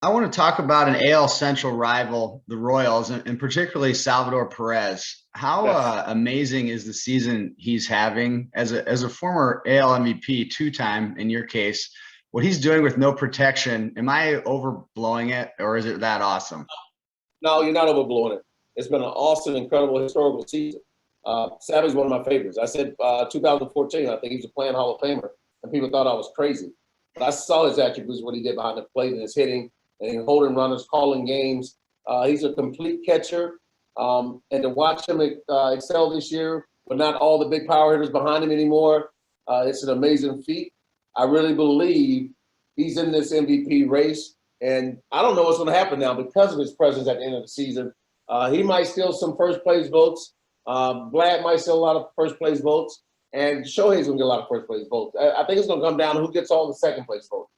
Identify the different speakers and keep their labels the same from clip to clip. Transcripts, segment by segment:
Speaker 1: I want to talk about an AL Central rival, the Royals, and particularly Salvador Perez. How
Speaker 2: Yes.
Speaker 1: amazing is the season he's having as a former AL MVP, two-time in your case? What he's doing with no protection, am I overblowing it, or is it that awesome?
Speaker 2: No, you're not overblowing it. It's been an awesome, incredible, historical season. Salvy's one of my favorites. I said 2014, I think he's a playing Hall of Famer, and people thought I was crazy. But I saw his attributes, what he did behind the plate and his hitting and holding runners, calling games. He's a complete catcher. And to watch him excel this year with not all the big power hitters behind him anymore, it's an amazing feat. I really believe he's in this MVP race. And I don't know what's going to happen now because of his presence at the end of the season. He might steal some first place votes. Vlad might steal a lot of first place votes. And Shohei's going to get a lot of first place votes. I think it's going to come down to who gets all the second place votes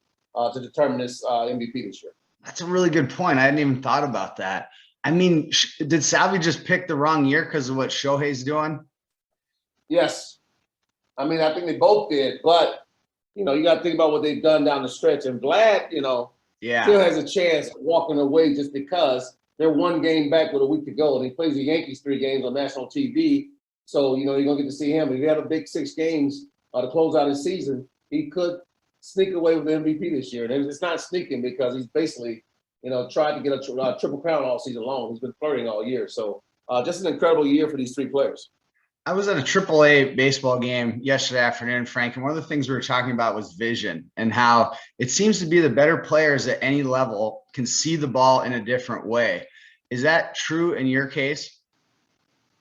Speaker 2: to determine this MVP this year.
Speaker 1: That's a really good point. I hadn't even thought about that. I mean, did Salvy just pick the wrong year because of what Shohei's doing?
Speaker 2: Yes. I mean, I think they both did. But, you got to think about what they've done down the stretch. And Vlad, still has a chance of walking away just because they're one game back with a week to go. And he plays the Yankees 3 games on national TV. So, you're going to get to see him. If you have a big 6 games to close out his season, he could sneak away with the MVP this year. And it's not sneaking because he's basically, tried to get a triple crown all season long. He's been flirting all year. So just an incredible year for these 3 players.
Speaker 1: I was at a AAA baseball game yesterday afternoon, Frank, and one of the things we were talking about was vision and how it seems to be the better players at any level can see the ball in a different way. Is that true in your case?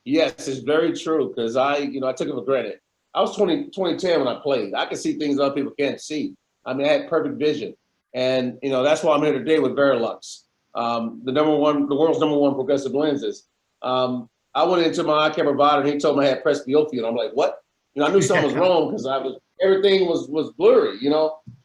Speaker 2: Yes, it's very true because I took it for granted. I was 2010 when I played. I could see things other people can't see. I mean, I had perfect vision. And, that's why I'm here today with Verilux, the world's number one progressive lenses. I went into my eye care provider and he told me I had presbyopia. And I'm like, what? I knew something was wrong because everything was blurry,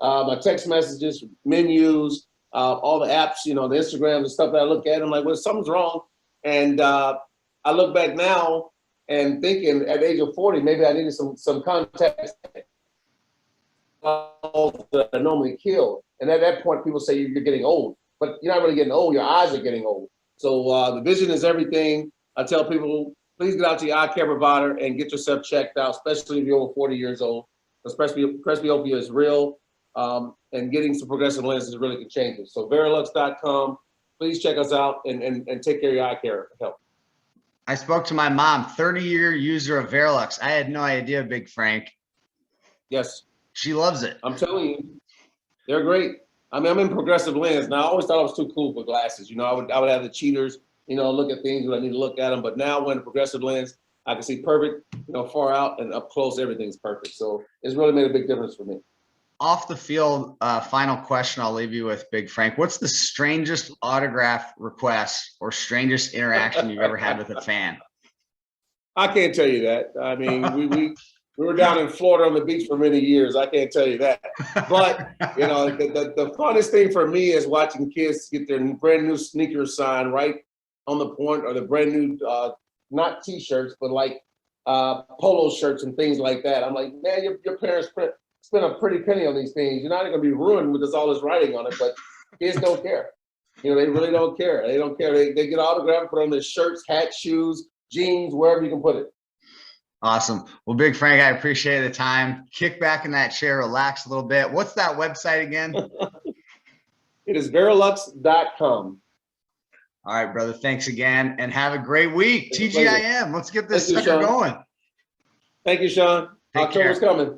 Speaker 2: my text messages, menus, all the apps, the Instagrams and stuff that I look at. I'm like, well, something's wrong. And I look back now and thinking at the age of 40, maybe I needed some contacts that I normally kill. And at that point, people say you're getting old, but you're not really getting old. Your eyes are getting old. So the vision is everything. I tell people, please get out to your eye care provider and get yourself checked out, especially if you're over 40 years old. Especially presbyopia is real, and getting some progressive lenses really can change it. So Verilux.com, please check us out and take care of your eye care help.
Speaker 1: I spoke to my mom, 30-year user of Verilux. I had no idea, Big Frank.
Speaker 2: Yes.
Speaker 1: She loves it.
Speaker 2: I'm telling you, they're great. I mean, I'm in progressive lens. Now, I always thought I was too cool for glasses. I would have the cheaters, look at things when I need to look at them. But now when progressive lens, I can see perfect, far out and up close, everything's perfect. So it's really made a big difference for me.
Speaker 1: Off the field, final question I'll leave you with, Big Frank. What's the strangest autograph request or strangest interaction you've ever had with a fan?
Speaker 2: I can't tell you that. I mean, we were down in Florida on the beach for many years. I can't tell you that. But, the funnest thing for me is watching kids get their brand new sneakers signed right on the point, or the brand new, not T-shirts, but like polo shirts and things like that. I'm like, man, your parents spent a pretty penny on these things. You're not going to be ruined with all this writing on it, but kids don't care. They really don't care. They don't care. They get autographed, put on their shirts, hats, shoes, jeans, wherever you can put it.
Speaker 1: Awesome. Well, Big Frank, I appreciate the time. Kick back in that chair, relax a little bit. What's that website again?
Speaker 2: It is Verilux.com.
Speaker 1: All right, brother. Thanks again, and have a great week. TGIM. Let's get this sucker going.
Speaker 2: Thank you, Sean. October's coming.